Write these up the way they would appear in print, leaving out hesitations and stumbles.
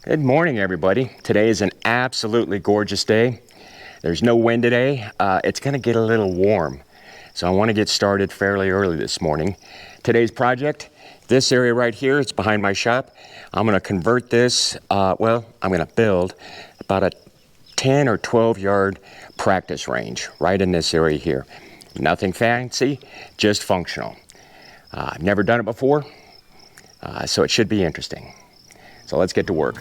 Good morning, everybody. Today is an absolutely gorgeous day. There's no wind today. It's going to get a little warm, so I want to get started fairly early this morning. Today's project, this area right here, it's behind my shop. I'm going to convert this, I'm going to build about a 10 or 12 yard practice range right in this area here. Nothing fancy, just functional. I've never done it before, so it should be interesting. So let's get to work.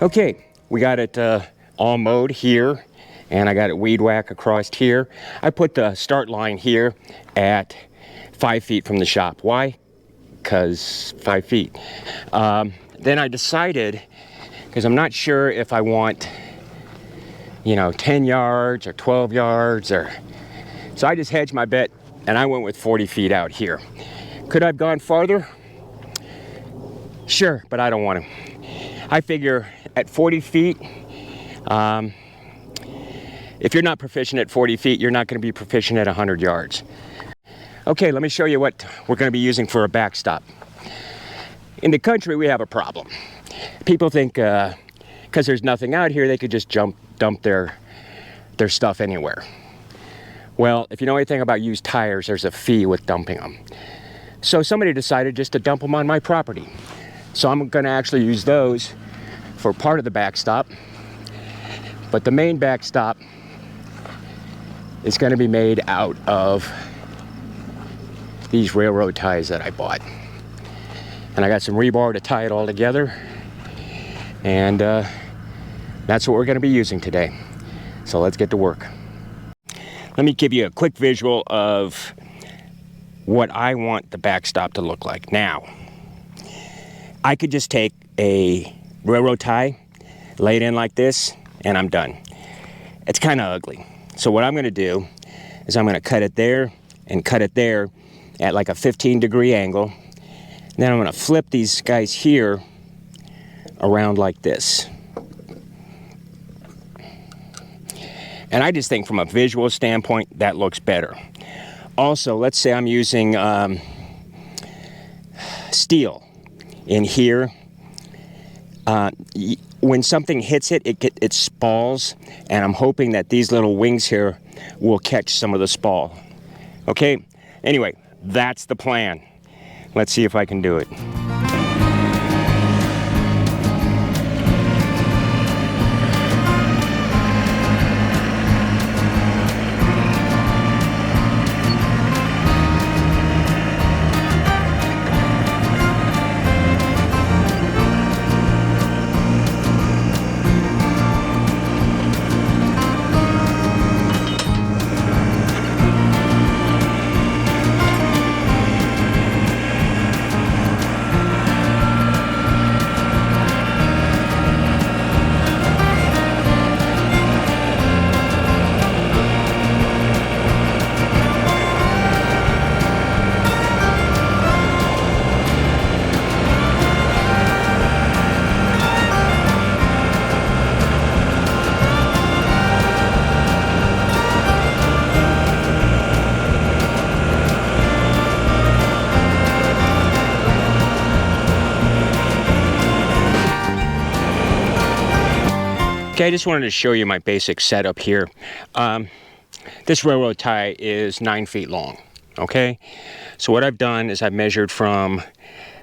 Okay, we got it all mowed here, and I got it weed whack across here. I put the start line here at 5 feet from the shop. Why? Because 5 feet. Then I decided, because I'm not sure if I want, 10 yards or 12 yards, so I just hedged my bet, and I went with 40 feet out here. Could I have gone farther? Sure, but I don't want to. I figure at 40 feet, if you're not proficient at 40 feet, you're not going to be proficient at 100 yards. Okay, let me show you what we're going to be using for a backstop. In the country, we have a problem. People think because there's nothing out here, they could just dump their stuff anywhere. Well, if you know anything about used tires, there's a fee with dumping them. So somebody decided just to dump them on my property. So I'm going to actually use those for part of the backstop. But the main backstop is going to be made out of these railroad ties that I bought. And I got some rebar to tie it all together. And that's what we're going to be using today. So let's get to work. Let me give you a quick visual of what I want the backstop to look like. Now, I could just take a railroad tie, lay it in like this, and I'm done. It's kind of ugly. So what I'm going to do is I'm going to cut it there and cut it there at like a 15-degree angle. Then I'm going to flip these guys here around like this. And I just think from a visual standpoint, that looks better. Also, let's say I'm using steel in here. When something hits it, it spalls, and I'm hoping that these little wings here will catch some of the spall. Okay, anyway, that's the plan. Let's see if I can do it. Okay, I just wanted to show you my basic setup here. This railroad tie is 9 feet long, okay? So what I've done is I've measured from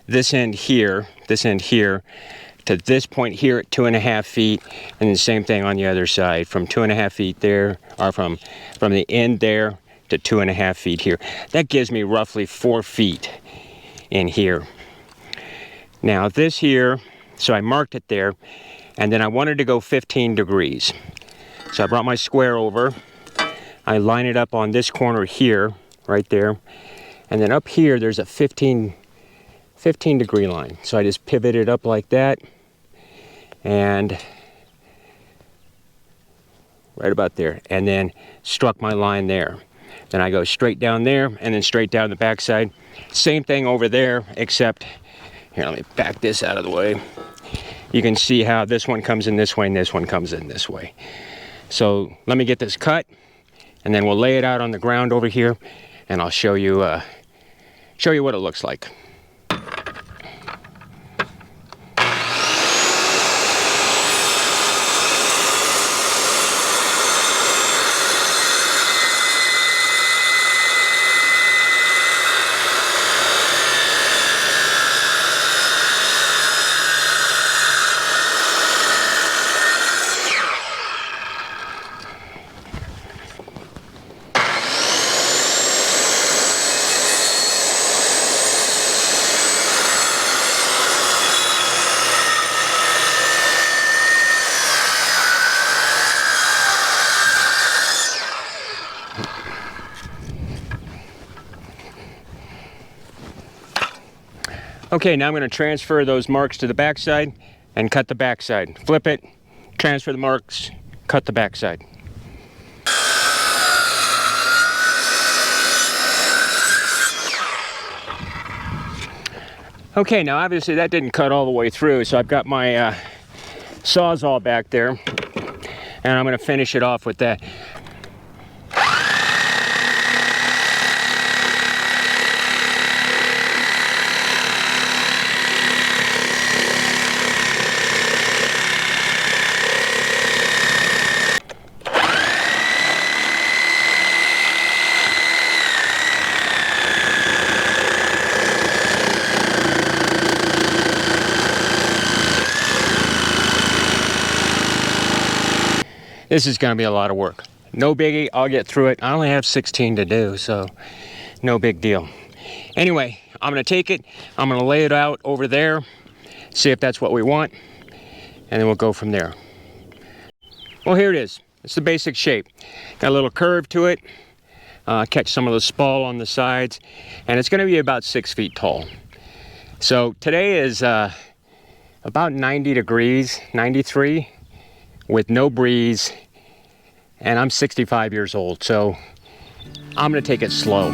this end here to this point here at 2.5 feet, and the same thing on the other side, from 2.5 feet there, or from the end there to 2.5 feet here. That gives me roughly 4 feet in here. Now this here, so I marked it there, and then I wanted to go 15 degrees. So I brought my square over, I line it up on this corner here, right there, and then up here there's a 15 degree line. So I just pivot it up like that, and right about there, and then struck my line there. Then I go straight down there, and then straight down the backside. Same thing over there, except, here, let me back this out of the way. You can see how this one comes in this way, and this one comes in this way. So let me get this cut, and then we'll lay it out on the ground over here, and I'll show you what it looks like. Okay, now I'm going to transfer those marks to the backside and cut the backside. Flip it, transfer the marks, cut the backside. Okay, now obviously that didn't cut all the way through, so I've got my Sawzall back there, and I'm going to finish it off with that. This is going to be a lot of work. No biggie, I'll get through it. I only have 16 to do, so no big deal. Anyway, I'm going to take it, I'm going to lay it out over there, see if that's what we want, and then we'll go from there. Well, here it is. It's the basic shape. Got a little curve to it, catch some of the spall on the sides, and it's going to be about 6 feet tall. So today is about 90 degrees, 93, with no breeze, and I'm 65 years old, so I'm going to take it slow.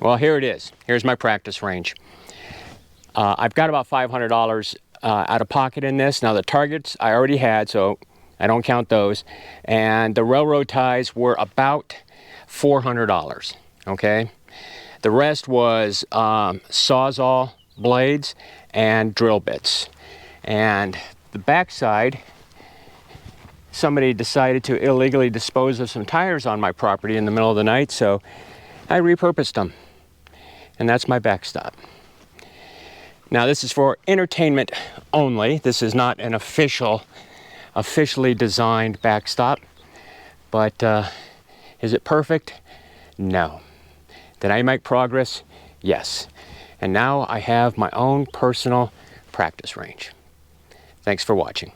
Well, here it is. Here's my practice range. I've got about $500 out of pocket in this. Now the targets I already had, so I don't count those. And the railroad ties were about $400, okay? The rest was Sawzall blades and drill bits. And the backside, somebody decided to illegally dispose of some tires on my property in the middle of the night, so I repurposed them. And that's my backstop. Now this is for entertainment only. This is not an officially designed backstop. But is it perfect? No. Did I make progress? Yes. And now I have my own personal practice range. Thanks for watching.